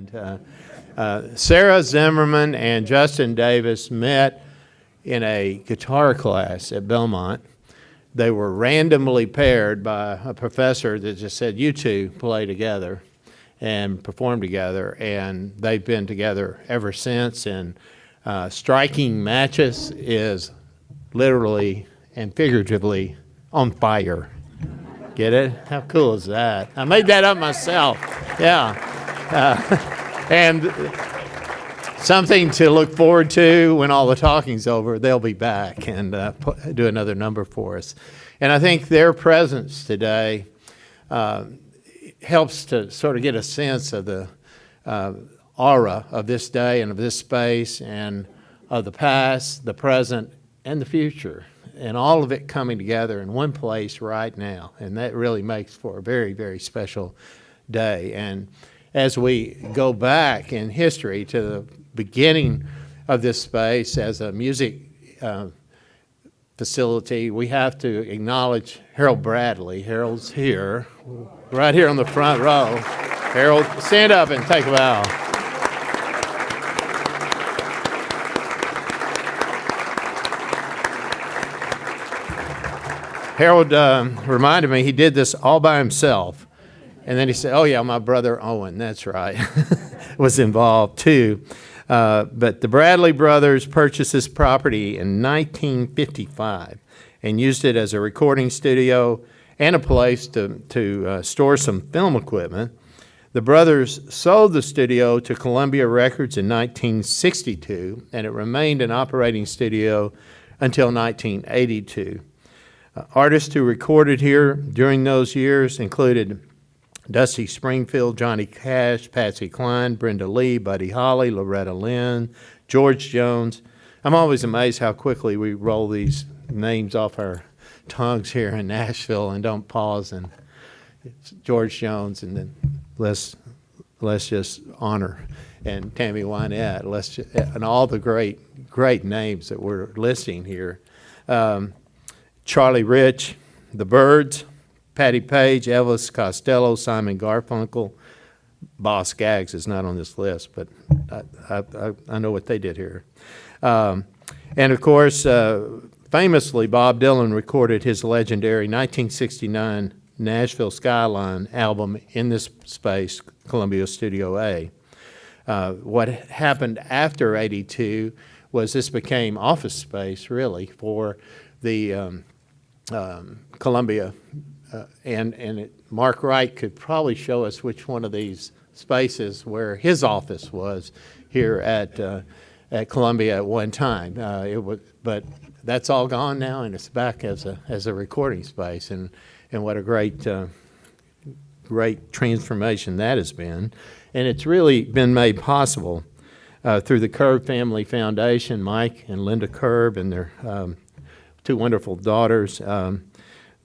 kind. Sarah Zimmerman and Justin Davis met in a guitar class at Belmont. They were randomly paired by a professor that just said, you two play together and perform together, and they've been together ever since, and striking matches is literally and figuratively on fire. Get it? How cool is that? I made that up myself. Yeah. And something to look forward to when all the talking's over. They'll be back and do another number for us. And I think their presence today helps to sort of get a sense of the aura of this day and of this space and of the past, the present, and the future, and all of it coming together in one place right now. And that really makes for a very, very special day. And as we go back in history to the beginning of this space as a music facility, we have to acknowledge Harold Bradley. Harold's here, right here on the front row. Harold, stand up and take a bow. Harold reminded me he did this all by himself. And then he said, oh, yeah, my brother Owen, that's right, was involved too. But the Bradley brothers purchased this property in 1955 and used it as a recording studio and a place to store some film equipment. The brothers sold the studio to Columbia Records in 1962, and it remained an operating studio until 1982. Artists who recorded here during those years included Dusty Springfield, Johnny Cash, Patsy Cline, Brenda Lee, Buddy Holly, Loretta Lynn, George Jones. I'm always amazed how quickly we roll these names off our tongues here in Nashville and don't pause. And it's George Jones, and then let's just honor, and Tammy Wynette, and all the great names that we're listing here. Charlie Rich, the Byrds, Patti Page, Elvis Costello, Simon Garfunkel. Boss Skaggs is not on this list, but I know what they did here. And of course, famously, Bob Dylan recorded his legendary 1969 Nashville Skyline album in this space, Columbia Studio A. What happened after '82 was this became office space, really, for the Columbia. Mark Wright could probably show us which one of these spaces where his office was here at Columbia at one time. But that's all gone now, and it's back as a recording space. And what a great transformation that has been. And it's really been made possible through the Curb Family Foundation, Mike and Linda Curb and their two wonderful daughters.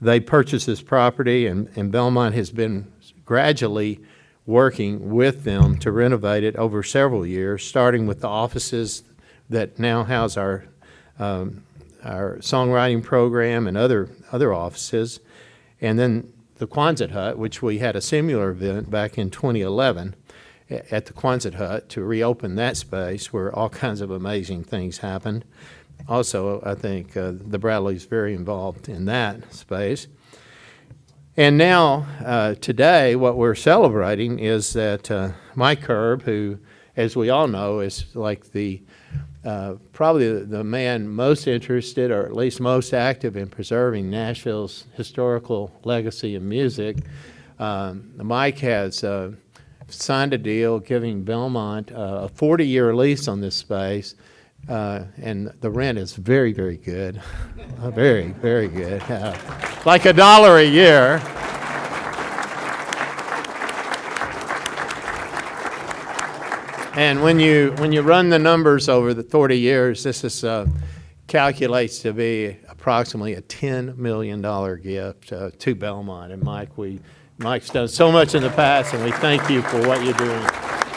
They purchased this property, and Belmont has been gradually working with them to renovate it over several years, starting with the offices that now house our songwriting program and other offices, and then the Quonset Hut, which we had a similar event back in 2011 at the Quonset Hut to reopen that space where all kinds of amazing things happened. Also, I think the Bradleys very involved in that space. And now, today, what we're celebrating is that Mike Curb, who, as we all know, is like probably the man most interested, or at least most active in preserving Nashville's historical legacy in music. Mike has signed a deal giving Belmont a 40-year lease on this space. And the rent is very, very good. Very, very good. Like $1 a year. And when you run the numbers over the 40 years, this is calculates to be approximately a $10 million gift to Belmont. And Mike's done so much in the past, and we thank you for what you're doing.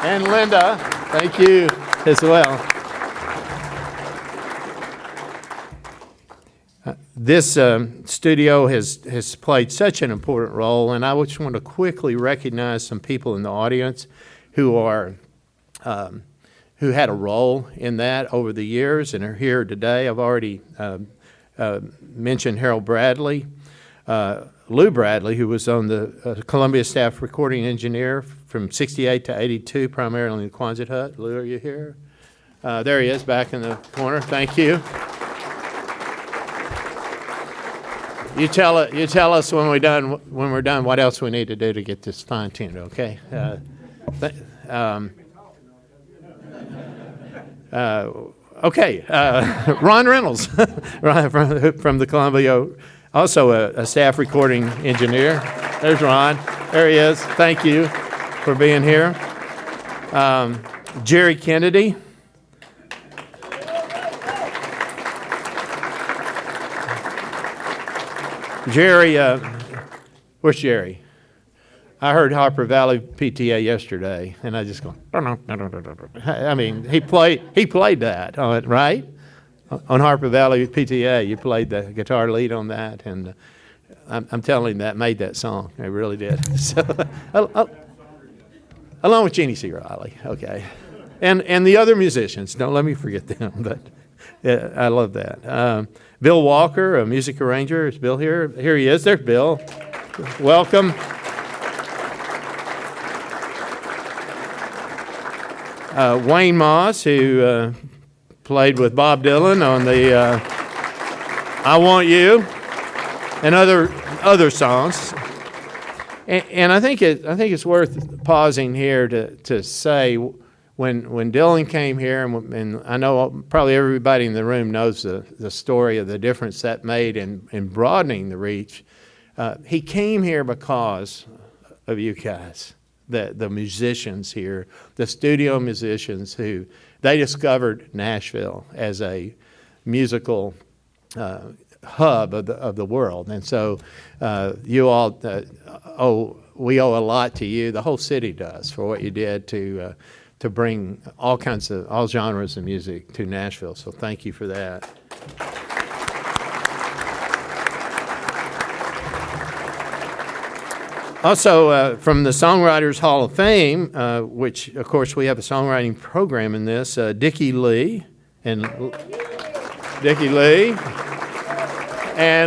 And Linda, thank you as well. This studio has played such an important role, and I just want to quickly recognize some people in the audience who are who had a role in that over the years and are here today. I've already mentioned Harold Bradley, Lou Bradley, who was on the Columbia staff recording engineer from 68 to 82, primarily in the Quonset hut. Lou, are you here? There he is, back in the corner. Thank you. You tell us when we're done what else we need to do to get this fine-tuned, okay? Okay, Ron Reynolds from the Columbia, also a staff recording engineer. There's Ron. There he is. Thank you for being here. Jerry Kennedy. Jerry, where's Jerry? I heard Harper Valley PTA yesterday, and I just go, I mean, he played that, right? On Harper Valley PTA, you played the guitar lead on that, and I'm telling you, that made that song. It really did. So, along with Jeannie C. Riley, okay. And the other musicians, don't let me forget them, but yeah, I love that. Bill Walker, a music arranger. Is Bill here? Here he is. There's Bill. Welcome. Wayne Moss, who played with Bob Dylan on the I Want You and other songs. And I think it's worth pausing here to say, when Dylan came here, and I know probably everybody in the room knows the story of the difference that made in broadening the reach, he came here because of you guys, the musicians here, the studio musicians who they discovered Nashville as a musical hub of the world. And so you all we owe a lot to you. The whole city does for what you did to bring all genres of music to Nashville. So thank you for that. Also, from the Songwriters Hall of Fame, which of course we have a songwriting program in this, Dickie Lee and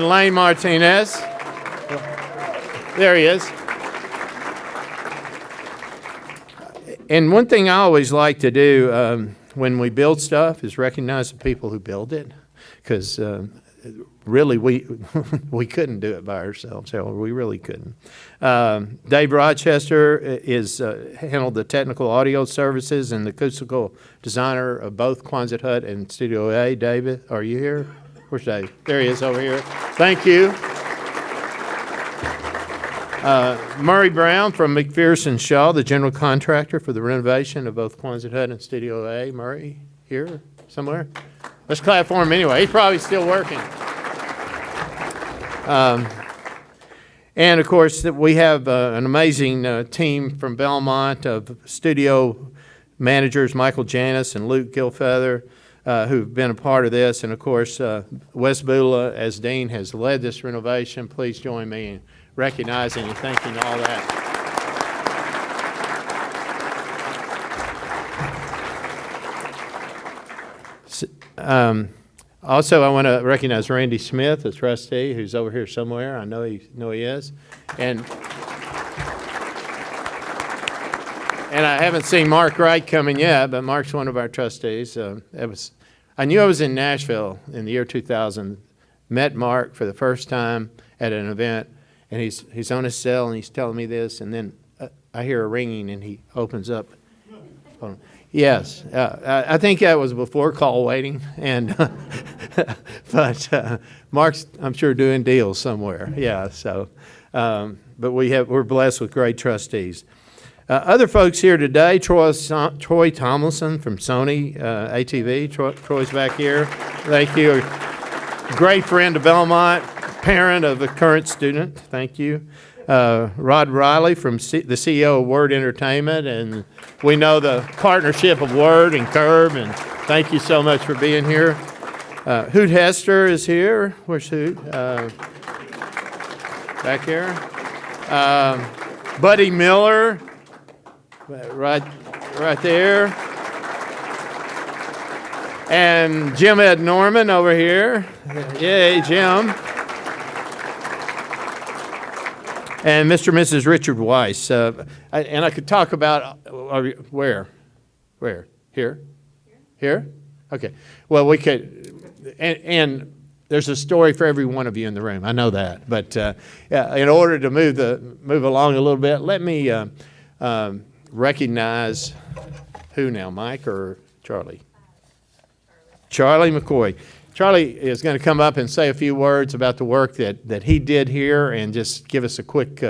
Lane Martinez. There he is. And one thing I always like to do when we build stuff is recognize the people who build it, because really we couldn't do it by ourselves. We really couldn't. Dave Rochester handled the technical audio services and the acoustical designer of both Quonset Hut and Studio A. David, are you here? Where's Dave? There he is over here. Thank you. Murray Brown from McPherson Shaw, the general contractor for the renovation of both Quonset Hut and Studio A. Murray, here somewhere? Let's clap for him anyway. He's probably still working. And of course, we have an amazing team from Belmont of studio managers, Michael Janis and Luke Gilfeather, who've been a part of this. And of course, Wes Bula, as Dean, has led this renovation. Please join me in recognizing and thanking all that. Also, I want to recognize Randy Smith, the trustee, who's over here somewhere. I know he is. And I haven't seen Mark Wright coming yet, but Mark's one of our trustees. I knew I was in Nashville in the year 2000, met Mark for the first time at an event, and he's on his cell and he's telling me this, and then I hear a ringing and he opens up. Yes, I think that was before call waiting, and but Mark's, I'm sure, doing deals somewhere. Yeah, so but we're blessed with great trustees. Other folks here today: Troy Tomlinson from Sony ATV. Troy's back here. Thank you. Great friend of Belmont, parent of a current student. Thank you. Rod Riley from the CEO of Word Entertainment, and we know the partnership of Word and Curb, and thank you so much for being here. Hoot Hester is here. Where's Hoot? Back here. Buddy Miller. right there. And Jim Ed Norman over here. Yay, Jim. And Mr. and Mrs. Richard Weiss. And I could talk about, where? Here? Okay. Well, we could, and there's a story for every one of you in the room. I know that. But in order to move along a little bit, let me recognize who now, Mike or Charlie? Charlie McCoy. Charlie is going to come up and say a few words about the work that he did here and just give us a quick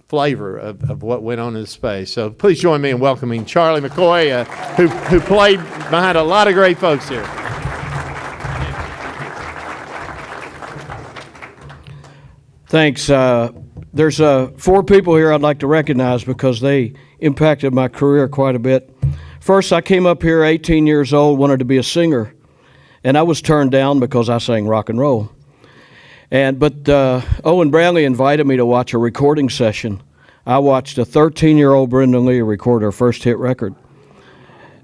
flavor of what went on in the space. So please join me in welcoming Charlie McCoy, who played behind a lot of great folks here. Thanks. There's 4 people here I'd like to recognize because they impacted my career quite a bit. First, I came up here 18 years old, wanted to be a singer. And I was turned down because I sang rock and roll. But Owen Brantley invited me to watch a recording session. I watched a 13-year-old Brenda Lee record her first hit record.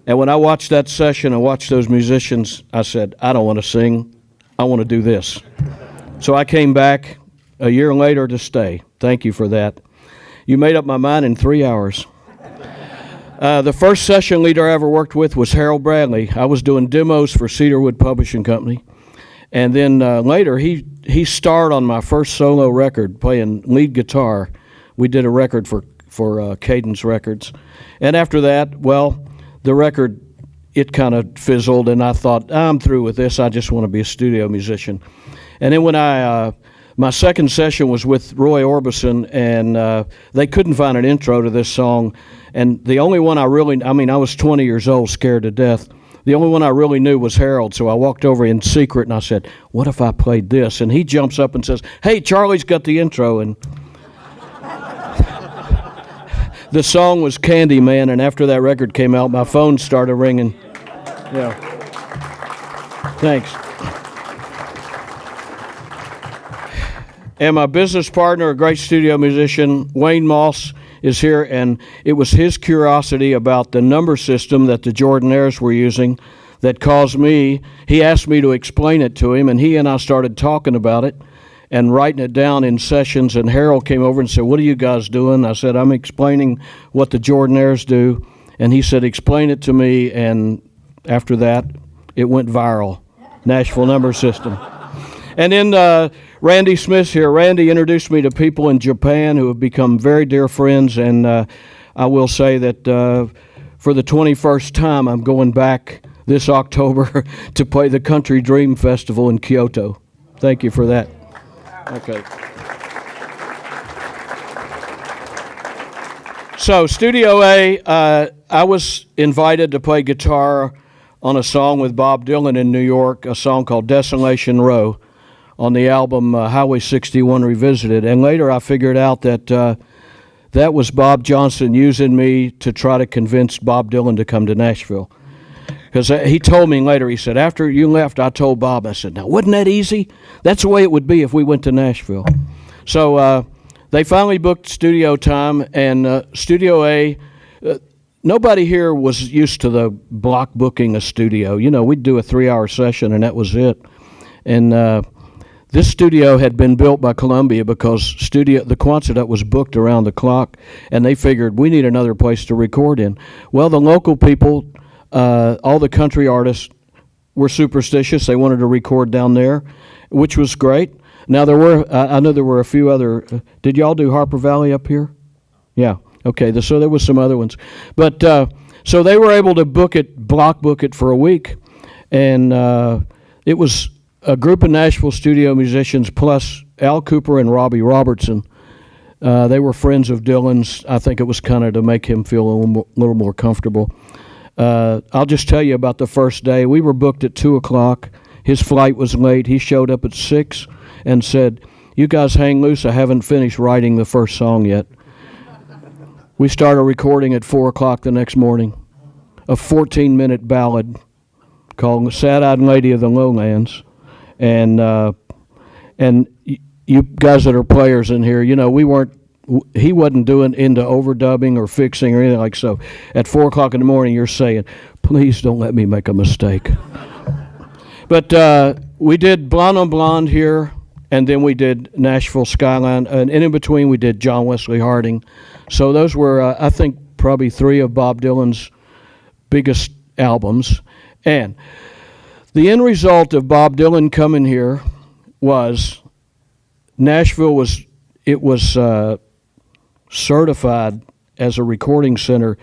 And when I watched that session and watched those musicians, I said, I don't want to sing. I want to do this. So I came back a year later to stay. Thank you for that. You made up my mind in 3 hours. The first session leader I ever worked with was Harold Bradley. I was doing demos for Cedarwood Publishing Company. And then later, he starred on my first solo record, playing lead guitar. We did a record for Cadence Records. And after that, well, the record, it kind of fizzled, and I thought, I'm through with this. I just want to be a studio musician. And then when my second session was with Roy Orbison, and they couldn't find an intro to this song. And the only one I was 20 years old, scared to death. The only one I really knew was Harold, so I walked over in secret and I said, what if I played this? And he jumps up and says, hey, Charlie's got the intro. And the song was Candyman, and after that record came out, my phone started ringing. Yeah. Thanks. And my business partner, a great studio musician, Wayne Moss, is here, and it was his curiosity about the number system that the Jordanaires were using that caused me. He asked me to explain it to him, and he and I started talking about it and writing it down in sessions, and Harold came over and said, what are you guys doing? I said, I'm explaining what the Jordanaires do, and he said, explain it to me, and after that, it went viral, Nashville number system. And then Randy Smith's here. Randy introduced me to people in Japan who have become very dear friends, and I will say that for the 21st time, I'm going back this October to play the Country Dream Festival in Kyoto. Thank you for that. Okay. So Studio A, I was invited to play guitar on a song with Bob Dylan in New York, a song called Desolation Row, on the album Highway 61 Revisited. And later I figured out that that was Bob Johnson using me to try to convince Bob Dylan to come to Nashville. Because he told me later, he said, after you left, I told Bob, I said, now, wasn't that easy? That's the way it would be if we went to Nashville. So they finally booked studio time, and Studio A, nobody here was used to the block booking a studio. You know, we'd do a 3-hour session, and that was it. And this studio had been built by Columbia because the Quonset was booked around the clock, and they figured we need another place to record in. Well, the local people, all the country artists, were superstitious. They wanted to record down there, which was great. Now, I know there were a few other, did y'all do Harper Valley up here? Yeah, okay, so there was some other ones. But, so they were able to block book it for a week, and it was a group of Nashville studio musicians plus Al Cooper and Robbie Robertson. They were friends of Dylan's. I think it was kind of to make him feel a little more comfortable. I'll just tell you about the first day. We were booked at 2 o'clock. His flight was late. He showed up at 6 and said, you guys hang loose. I haven't finished writing the first song yet. We started recording at 4 o'clock the next morning, a 14-minute ballad called Sad-Eyed Lady of the Lowlands. And you guys that are players in here, you know, we weren't he wasn't doing into overdubbing or fixing or anything like so. At 4 o'clock in the morning, you're saying, please don't let me make a mistake. But we did Blonde on Blonde here, and then we did Nashville Skyline, and in between we did John Wesley Harding. So those were, I think, probably 3 of Bob Dylan's biggest albums. And the end result of Bob Dylan coming here was Nashville was certified as a recording center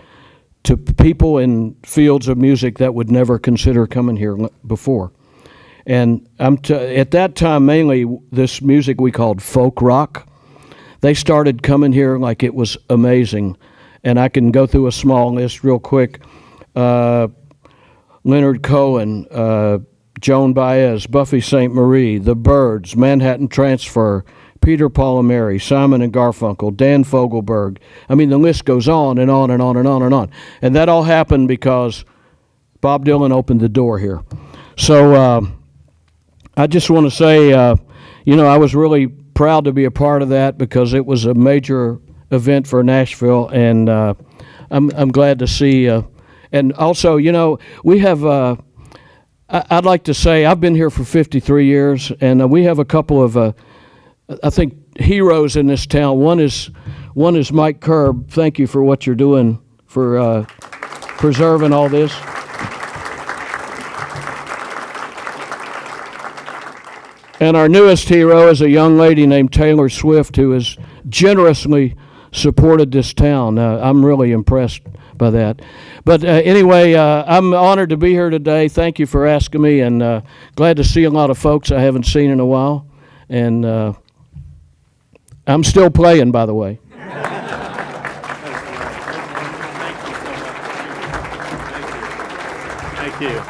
to people in fields of music that would never consider coming here before. And at that time, mainly this music we called folk rock. They started coming here like it was amazing. And I can go through a small list real quick. Leonard Cohen, Joan Baez, Buffy St. Marie, The Byrds, Manhattan Transfer, Peter, Paul and Mary, Simon and Garfunkel, Dan Fogelberg. I mean, the list goes on and on and on and on and on. And that all happened because Bob Dylan opened the door here. So I just want to say, I was really proud to be a part of that because it was a major event for Nashville, and I'm glad to see. And also, we have. I'd like to say I've been here for 53 years, and we have a couple of, I think, heroes in this town. One is Mike Kerb. Thank you for what you're doing for preserving all this. And our newest hero is a young lady named Taylor Swift, who has generously supported this town. I'm really impressed by that. But anyway, I'm honored to be here today. Thank you for asking me, and glad to see a lot of folks I haven't seen in a while. And I'm still playing, by the way. Thank you.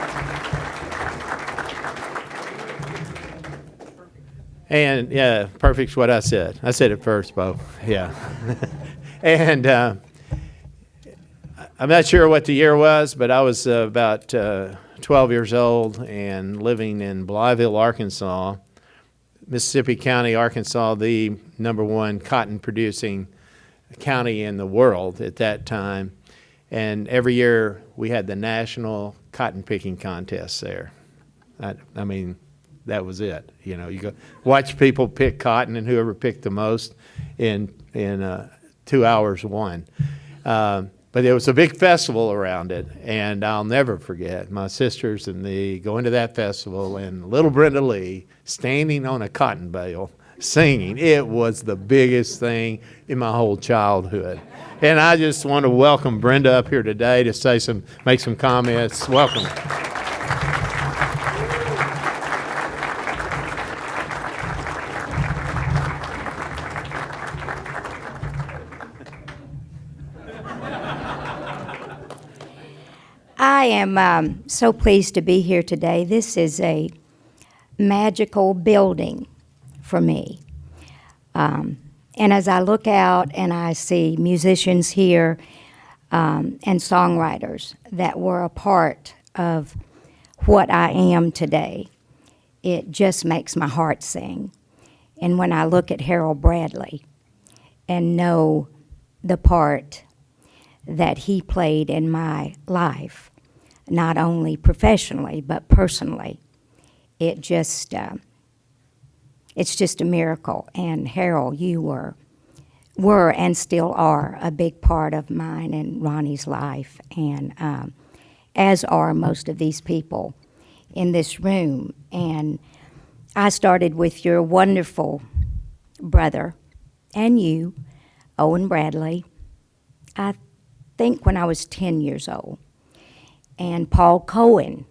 And yeah, perfect's what I said. I said it first, Bo. Yeah. And I'm not sure what the year was, but I was about 12 years old and living in Blytheville, Arkansas, Mississippi County, Arkansas, the #1 cotton producing county in the world at that time. And every year we had the national cotton picking contest there. I mean, that was it. You go watch people pick cotton, and whoever picked the most in 2 hours won. But there was a big festival around it, and I'll never forget my sisters and me going to that festival, and little Brenda Lee standing on a cotton bale singing. It was the biggest thing in my whole childhood. And I just want to welcome Brenda up here today to make some comments. Welcome. I am so pleased to be here today. This is a magical building for me. And as I look out and I see musicians here and songwriters that were a part of what I am today, it just makes my heart sing. And when I look at Harold Bradley and know the part that he played in my life, not only professionally but personally, it's just a miracle. And Harold, you were and still are a big part of mine and Ronnie's life, and as are most of these people in this room. And I started with your wonderful brother and you, Owen Bradley, I think when I was 10 years old. And Paul Cohen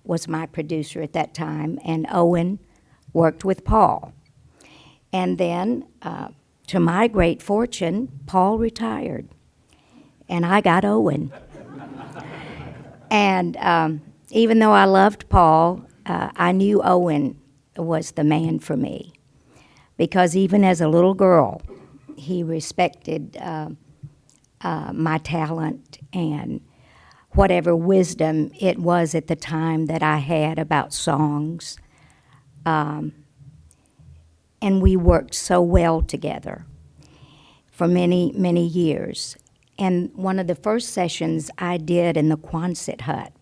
was my producer at that time, and Owen worked with Paul. And then, to my great fortune, Paul retired, and I got Owen. And even though I loved Paul, I knew Owen was the man for me, because even as a little girl, he respected my talent and whatever wisdom it was at the time that I had about songs. And we worked so well together. for many, many years. And one of the first sessions I did in the Quonset hut,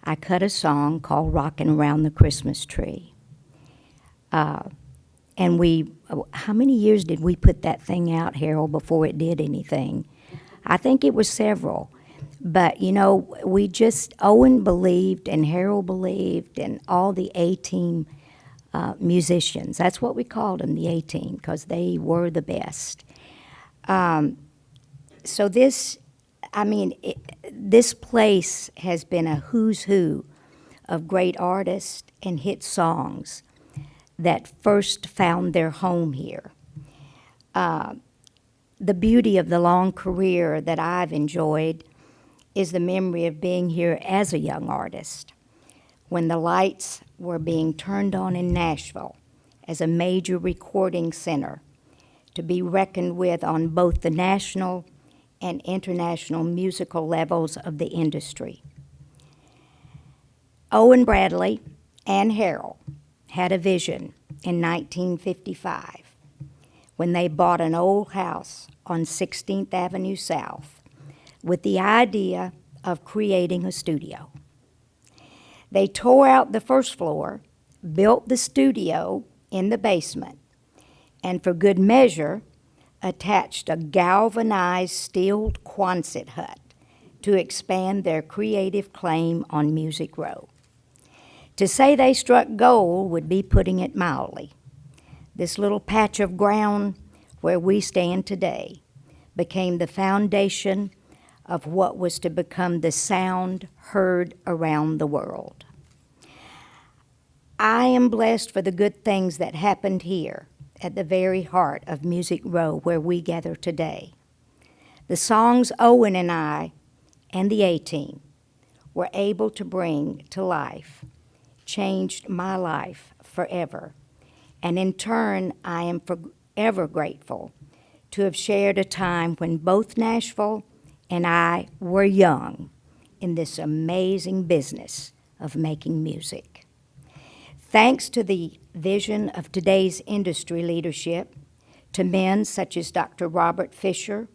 I cut a song called Rockin' Around the Christmas Tree. And how many years did we put that thing out, Harold, before it did anything? I think it was several. But, you know, Owen believed and Harold believed and all the A-team musicians. That's what we called them, the A-team, because they were the best. So this place has been a who's who of great artists and hit songs that first found their home here. The beauty of the long career that I've enjoyed is the memory of being here as a young artist, when the lights were being turned on in Nashville as a major recording center to be reckoned with on both the national and international musical levels of the industry. Owen Bradley and Harold had a vision in 1955 when they bought an old house on 16th Avenue South with the idea of creating a studio. They tore out the first floor, built the studio in the basement, and for good measure, attached a galvanized steel Quonset hut to expand their creative claim on Music Row. To say they struck gold would be putting it mildly. This little patch of ground where we stand today became the foundation of what was to become the sound heard around the world. I am blessed for the good things that happened here at the very heart of Music Row where we gather today. The songs Owen and I and the A-Team were able to bring to life changed my life forever. And in turn, I am forever grateful to have shared a time when both Nashville and I were young in this amazing business of making music. Thanks to the vision of today's industry leadership, to men such as Dr. Robert Fisher,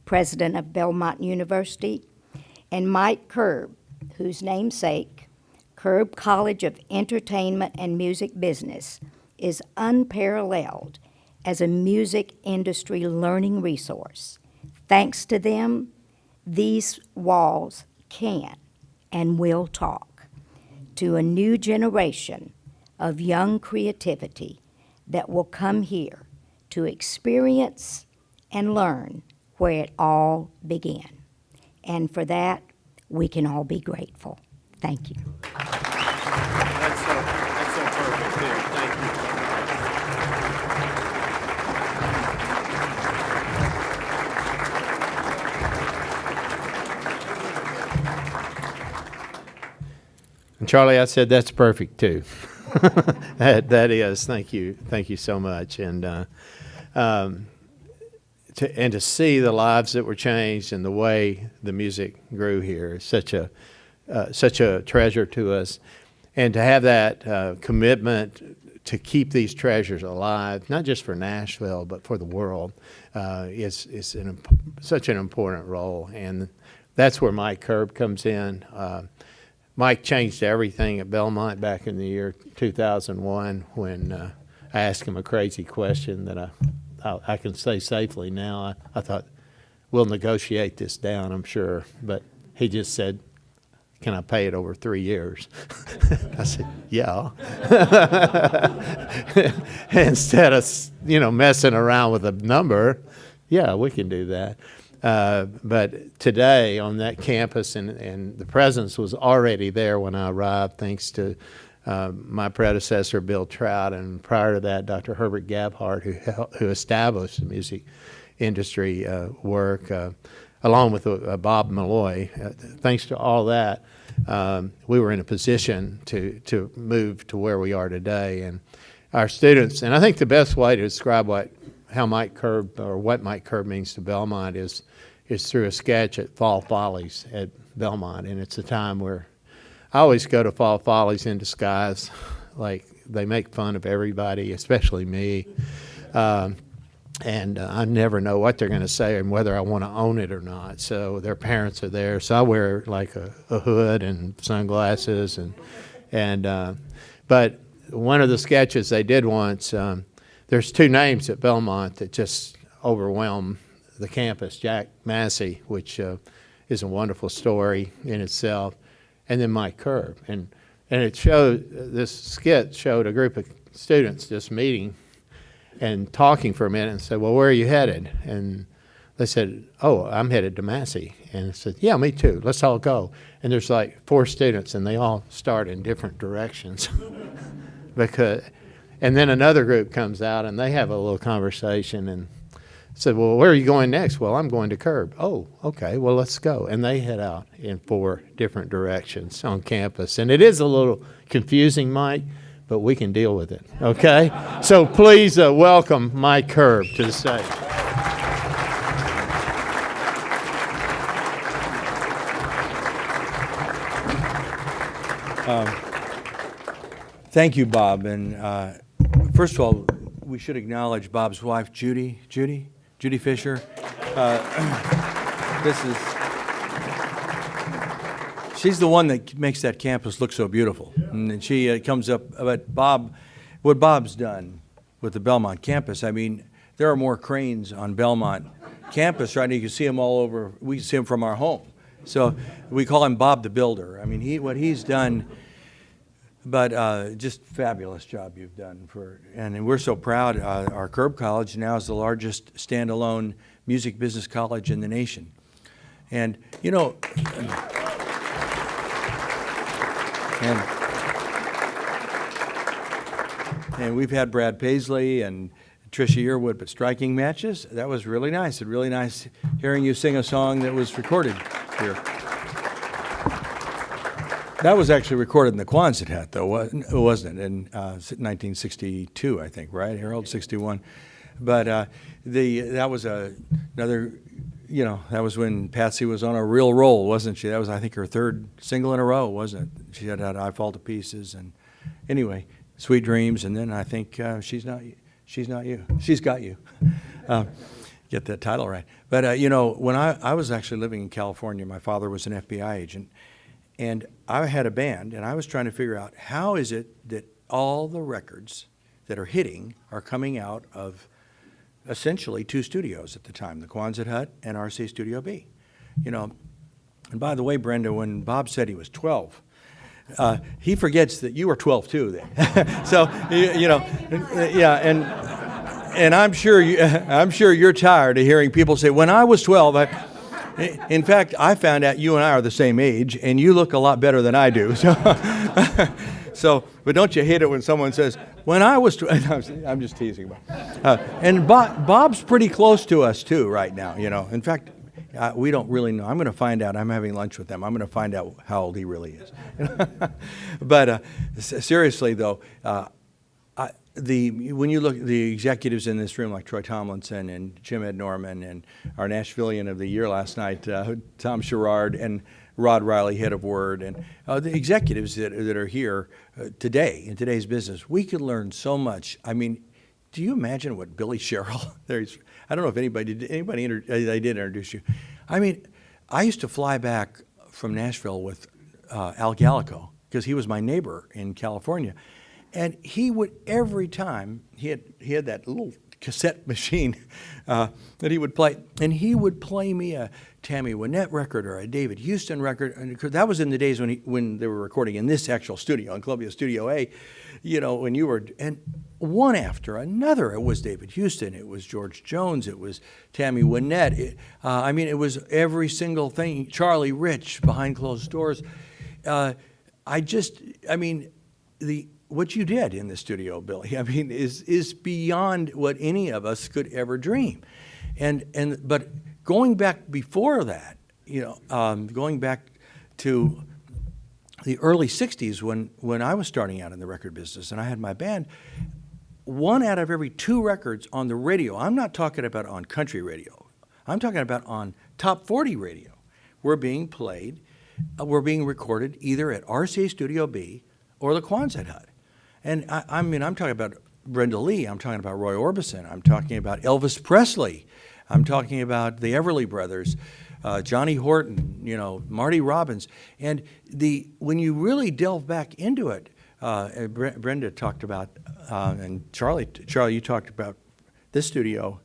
president of Belmont University, and Mike Curb, whose namesake, Curb College of Entertainment and Music Business, is unparalleled as a music industry learning resource. Thanks to them, these walls can and will talk to a new generation of young creativity that will come here to experience and learn where it all began. And for that, we can all be grateful. Thank you. That's so perfect, too. Thank you. And Charlie, I said that's perfect, too. That is. Thank you. Thank you so much. And to see the lives that were changed and the way the music grew here is such a treasure to us. And to have that commitment to keep these treasures alive, not just for Nashville, but for the world, is such an important role. And that's where Mike Curb comes in. Mike changed everything at Belmont back in the year 2001 when I asked him a crazy question that I can say safely now. I thought, we'll negotiate this down, I'm sure. But he just said, can I pay it over 3 years? I said, yeah. Instead of, messing around with a number, yeah, we can do that. But today on that campus, and the presence was already there when I arrived, thanks to my predecessor, Bill Trout, and prior to that, Dr. Herbert Gabhart, who established the music industry work, along with Bob Malloy. Thanks to all that, we were in a position to move to where we are today. And our students, and I think the best way to describe what Mike Curb means to Belmont is through a sketch at Fall Follies at Belmont. And it's a time where I always go to Fall Follies in disguise. Like, they make fun of everybody, especially me. And I never know what they're going to say and whether I want to own it or not. So their parents are there. So I wear like a hood and sunglasses. But one of the sketches they did once, there's two names at Belmont that just overwhelm the campus. Jack Massey, which is a wonderful story in itself, and then Mike Curb. And it showed, this skit showed a group of students just meeting and talking for a minute and said, well, where are you headed? And they said, oh, I'm headed to Massey. And I said, yeah, me too. Let's all go. And there's like 4 students, and they all start in different directions. And then another group comes out, and they have a little conversation and said, well, where are you going next? Well, I'm going to Curb. Oh, okay, well, let's go. And they head out in 4 different directions on campus. And it is a little confusing, Mike, but we can deal with it, okay? So please welcome Mike Curb to the stage. Thank you, Bob. And first of all, we should acknowledge Bob's wife, Judy Fisher. She's the one that makes that campus look so beautiful. And she comes up, but what Bob's done with the Belmont campus, I mean, there are more cranes on Belmont campus, right? You can see them all over. We can see them from our home. So we call him Bob the Builder. I mean, what he's done, but just fabulous job you've done and we're so proud. Our Curb College now is the largest standalone music business college in the nation. And, you know, and we've had Brad Paisley and Tricia Yearwood, but striking matches. That was really nice. And really nice hearing you sing a song that was recorded here. That was actually recorded in the Quonset hut, though, wasn't it? In 1962, I think, right? Harold, 61. But that was another, you know, that was when Patsy was on a real roll, wasn't she? That was, I think, her 3rd single in a row, wasn't it? She had I Fall to Pieces, and anyway, Sweet Dreams, and then I think She's Not You. She's Got You. Get that title right. But, you know, when I was actually living in California, my father was an FBI agent, and I had a band, and I was trying to figure out how is it that all the records that are hitting are coming out of essentially 2 studios at the time, the Quonset Hut and RC Studio B. You know, and by the way, Brenda, when Bob said he was 12, he forgets that you were 12 too then. So, you know, yeah, and I'm sure you're tired of hearing people say, when I was 12, in fact, I found out you and I are the same age, and you look a lot better than I do. So, but don't you hate it when someone says, when I was 12, I'm just teasing. And Bob's pretty close to us too right now, you know. In fact, we don't really know. I'm going to find out. I'm having lunch with them. I'm going to find out how old he really is. But seriously, though, when you look at the executives in this room, like Troy Tomlinson and Jim Ed Norman and our Nashvilleian of the Year last night, Tom Sherrard, and Rod Riley, head of Word, and the executives that are here today in today's business, we could learn so much. I mean, do you imagine what Billy Sherrill? I don't know if anybody did I did introduce you. I mean, I used to fly back from Nashville with Al Gallico because he was my neighbor in California. And he would, every time, he had that little cassette machine that he would play, and he would play me a Tammy Wynette record or a David Houston record, and that was in the days when they were recording in this actual studio, in Columbia Studio A, you know, when you were, and one after another, it was David Houston, it was George Jones, it was Tammy Wynette, I mean, it was every single thing, Charlie Rich, Behind Closed Doors. What you did in the studio, Billy, I mean, is beyond what any of us could ever dream. But going back before that, you know, going back to the early 60s when I was starting out in the record business and I had my band, 1 out of every 2 records on the radio, I'm not talking about on country radio, I'm talking about on top 40 radio, were being played, were being recorded either at RCA Studio B or the Quonset Hut. And I mean, I'm talking about Brenda Lee. I'm talking about Roy Orbison. I'm talking about Elvis Presley. I'm talking about the Everly Brothers, Johnny Horton, Marty Robbins. And when you really delve back into it, Brenda talked about, and Charlie, you talked about this Studio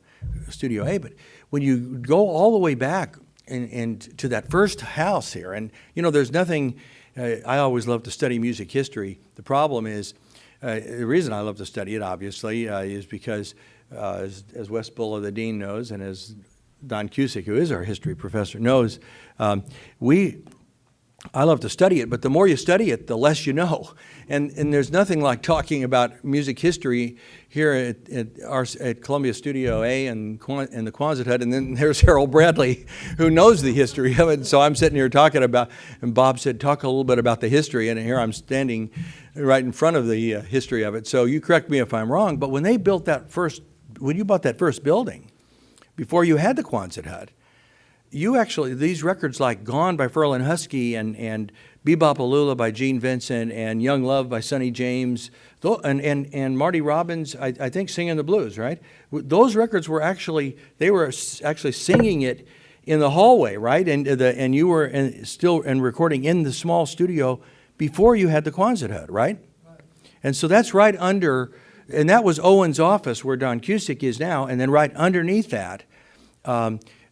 A, but when you go all the way back and to that first house here, and there's nothing, I always love to study music history. The problem is, the reason I love to study it, obviously, is because, as Wes Bulla, the dean, knows, and as Don Cusick, who is our history professor, knows, I love to study it, but the more you study it, the less you know. And there's nothing like talking about music history here at Columbia Studio A and the Quonset Hut, and then there's Harold Bradley, who knows the history of it. So I'm sitting here talking about, and Bob said, talk a little bit about the history, and here I'm standing right in front of the history of it. So you correct me if I'm wrong, but when you bought that first building, before you had the Quonset Hut, these records like Gone by Ferlin Husky and Bebop-A-Lula by Gene Vincent and Young Love by Sonny James and Marty Robbins, I think, singing the blues, right? Those records were actually singing it in the hallway, right? And you were still recording in the small studio before you had the Quonset Hut, right? And so that's right under, and that was Owen's office where Don Cusick is now, and then right underneath that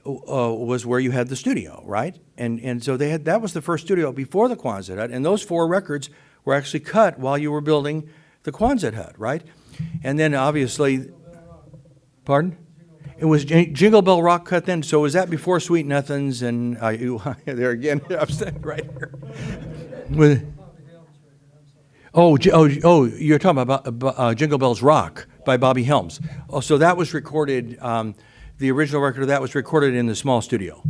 was where you had the studio, right? And so that was the first studio before the Quonset Hut, and those 4 records were actually cut while you were building the Quonset Hut, right? And then obviously, pardon? It was Jingle Bell Rock cut then. So was that before Sweet Nothings and there again? I'm standing right here. You're talking about Jingle Bells Rock by Bobby Helms. Oh, so that was recorded. The original record of that was recorded in the small studio,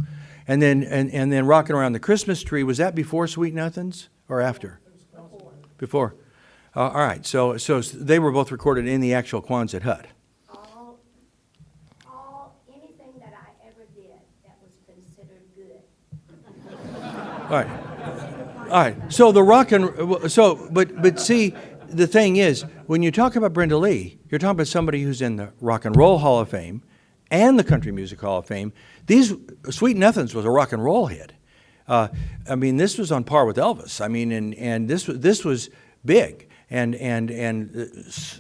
and then Rockin' Around the Christmas Tree, was that before Sweet Nothings or after? Before. All right. So they were both recorded in the actual Quonset Hut. Anything that I ever did that was considered good. All right. So but see, the thing is, when you talk about Brenda Lee, you're talking about somebody who's in the Rock and Roll Hall of Fame and the Country Music Hall of Fame. Sweet Nothings was a rock and roll hit. This was on par with Elvis. And this was big. And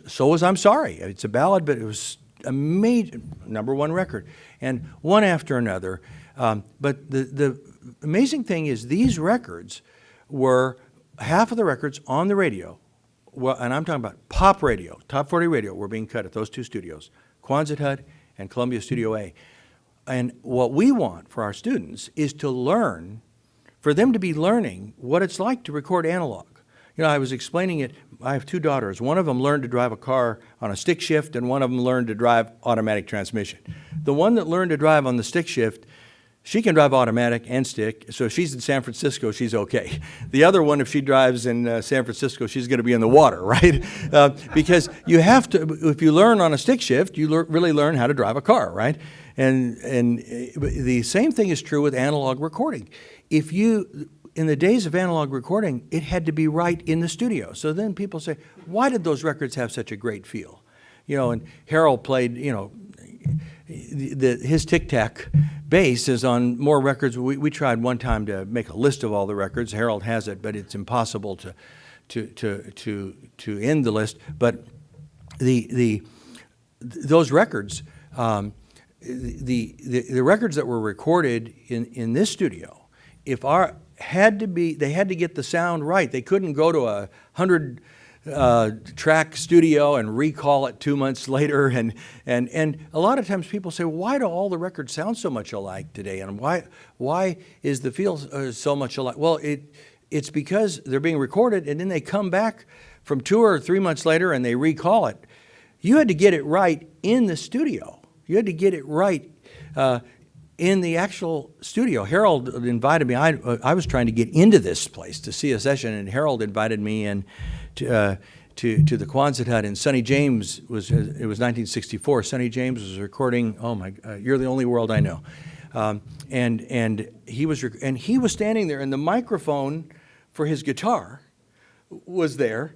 so was I'm Sorry. It's a ballad, but it was a major #1 record, and one after another. But the amazing thing is these records were half of the records on the radio. Well, and I'm talking about pop radio, top 40 radio, were being cut at those 2 studios, Quonset Hut and Columbia Studio A. And what we want for our students is for them to be learning what it's like to record analog. I was explaining it. I have 2 daughters. One of them learned to drive a car on a stick shift, and one of them learned to drive automatic transmission. The one that learned to drive on the stick shift, she can drive automatic and stick, so if she's in San Francisco, she's okay. The other one, if she drives in San Francisco, she's going to be in the water, right? Because you have to, if you learn on a stick shift, you really learn how to drive a car, right? And the same thing is true with analog recording. In the days of analog recording, it had to be right in the studio. So then people say, why did those records have such a great feel? And Harold played, his tic-tac bass is on more records. We tried one time to make a list of all the records. Harold has it, but it's impossible to end the list. But those records, the records that were recorded in this studio, they had to get the sound right. They couldn't go to a 100 track studio and recall it 2 months later, and a lot of times people say, well, why do all the records sound so much alike today, and why is the feel so much alike? Well, it's because they're being recorded, and then they come back from 2 or 3 months later and they recall it. You had to get it right in the studio. You had to get it right in the actual studio. Harold invited me. I was trying to get into this place to see a session, and Harold invited me in to the Quonset Hut. And Sonny James it was 1964. Sonny James was recording. Oh my! You're the Only World I Know. And he was standing there, and the microphone for his guitar was there.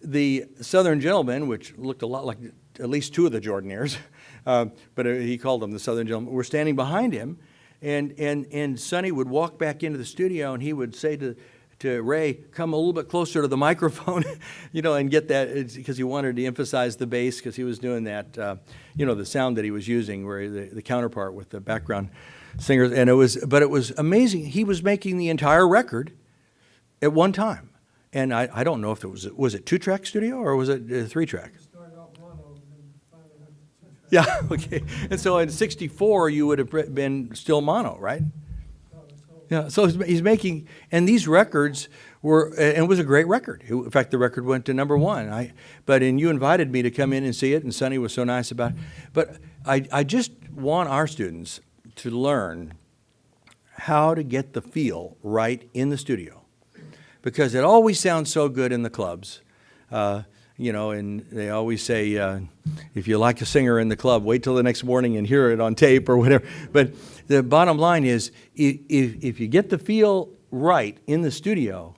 the Southern Gentleman, which looked a lot like at least two of the Jordanaires, but he called them the Southern Gentleman, were standing behind him, and Sonny would walk back into the studio, and he would say to Ray, come a little bit closer to the microphone, and get that, because he wanted to emphasize the bass, because he was doing that, the sound that he was using, where the counterpart with the background singers, and it was amazing. He was making the entire record at one time, and I don't know if was it 2-track studio or was it 3-track? Yeah, okay. And so in '64, you would have been still mono, right? Yeah, so he's making, and these records and it was a great record. In fact, the record went to #1. And you invited me to come in and see it, and Sonny was so nice about it. But I just want our students to learn how to get the feel right in the studio, because it always sounds so good in the clubs. And they always say, if you like a singer in the club, wait till the next morning and hear it on tape or whatever. But the bottom line is, if you get the feel right in the studio,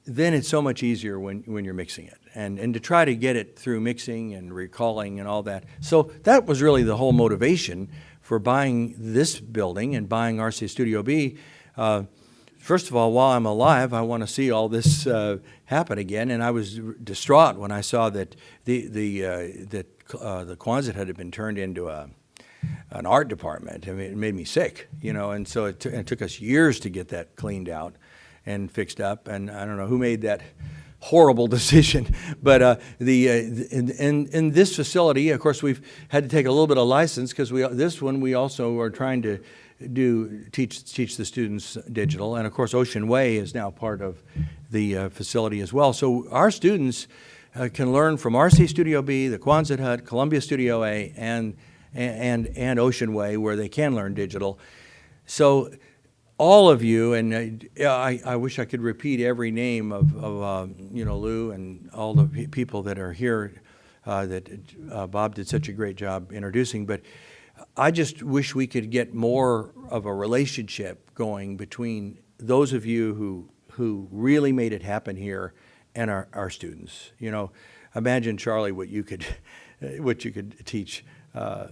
then it's so much easier when you're mixing it. And to try to get it through mixing and recalling and all that. So that was really the whole motivation for buying this building and buying RCA Studio B. First of all, while I'm alive, I want to see all this happen again. And I was distraught when I saw that the Quonset had been turned into an art department. I mean, it made me sick, And so it took us years to get that cleaned out and fixed up. And I don't know who made that horrible decision. But in this facility, of course, we've had to take a little bit of license, because we also are trying to teach the students digital, and of course Ocean Way is now part of the facility as well. So our students can learn from RC Studio B, the Quonset Hut, Columbia Studio A, and Ocean Way, where they can learn digital. So all of you, and I wish I could repeat every name of Lou and all the people that are here that Bob did such a great job introducing, but I just wish we could get more of a relationship going between those of you who really made it happen here and our students. Imagine, Charlie, what you could teach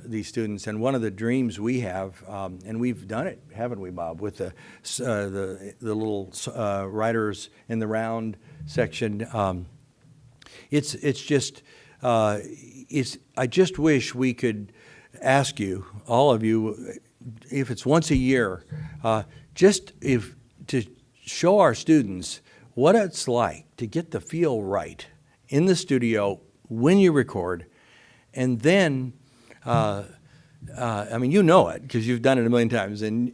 these students. And one of the dreams we have, and we've done it, haven't we, Bob, with the little writers in the round section. I just wish we could ask you, all of you, if it's once a year, to show our students what it's like to get the feel right in the studio when you record, and then, I mean, it because you've done it a million times, and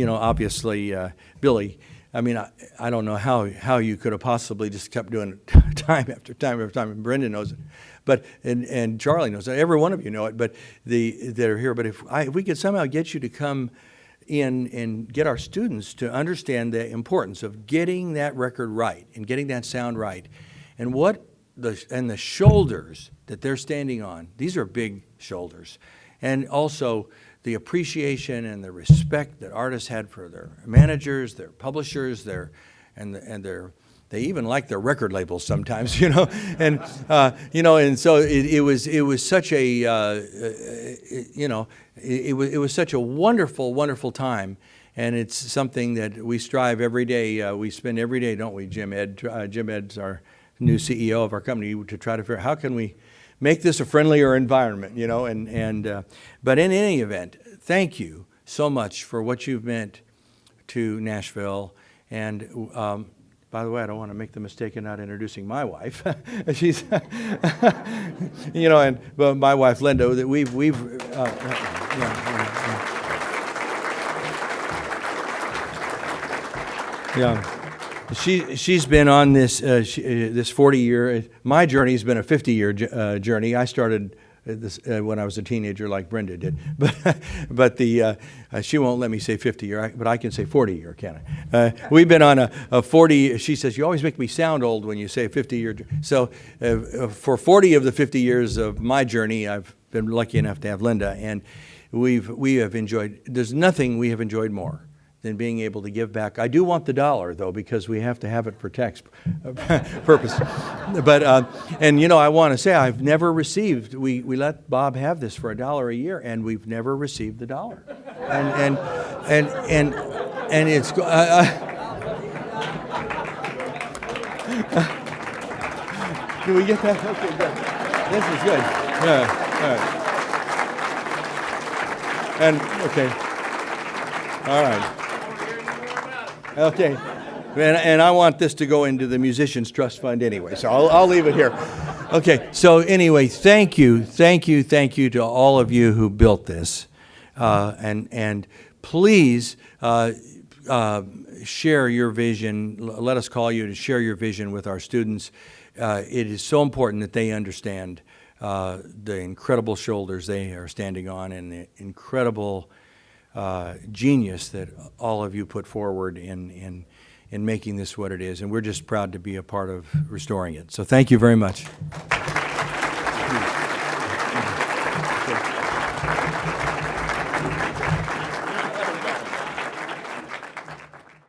obviously, Billy. I mean, I don't know how you could have possibly just kept doing it time after time after time, and Brenda knows it. But and Charlie knows it. Every one of you know it. But that are here. But if we could somehow get you to come in and get our students to understand the importance of getting that record right and getting that sound right, and the shoulders that they're standing on. These are big shoulders, and also the appreciation and the respect that artists had for their managers, their publishers, they even like their record labels sometimes, and and so it was such a it was such a wonderful time, and it's something that we strive every day. We spend every day, don't we, Jim Ed? Jim Ed's our new CEO of our company, to try to figure out how can we make this a friendlier environment, but in any event, thank you so much for what you've meant to Nashville. And by the way, I don't want to make the mistake of not introducing my wife. She's, but my wife Linda. That she's been on this 40-year. My journey's been a 50-year journey. I started this when I was a teenager, like Brenda did. But she won't let me say 50-year, but I can say 40-year, can I? We've been on a 40. She says, you always make me sound old when you say 50-year. So for 40 of the 50 years of my journey, I've been lucky enough to have Linda, and we have enjoyed. There's nothing we have enjoyed more than being able to give back. I do want the dollar, though, because we have to have it for tax purpose. But, and you know, I want to say I've never received, we let Bob have this for $1 a year, and we've never received the dollar. And it's, can we get that? Okay, good. This is good. Yeah, all right. And, okay. All right. Okay. And I want this to go into the Musicians Trust Fund anyway, so I'll leave it here. Okay, so anyway, thank you to all of you who built this. And please share your vision. Let us call you to share your vision with our students. It is so important that they understand the incredible shoulders they are standing on and the incredible genius that all of you put forward in making this what it is. And we're just proud to be a part of restoring it. So thank you very much.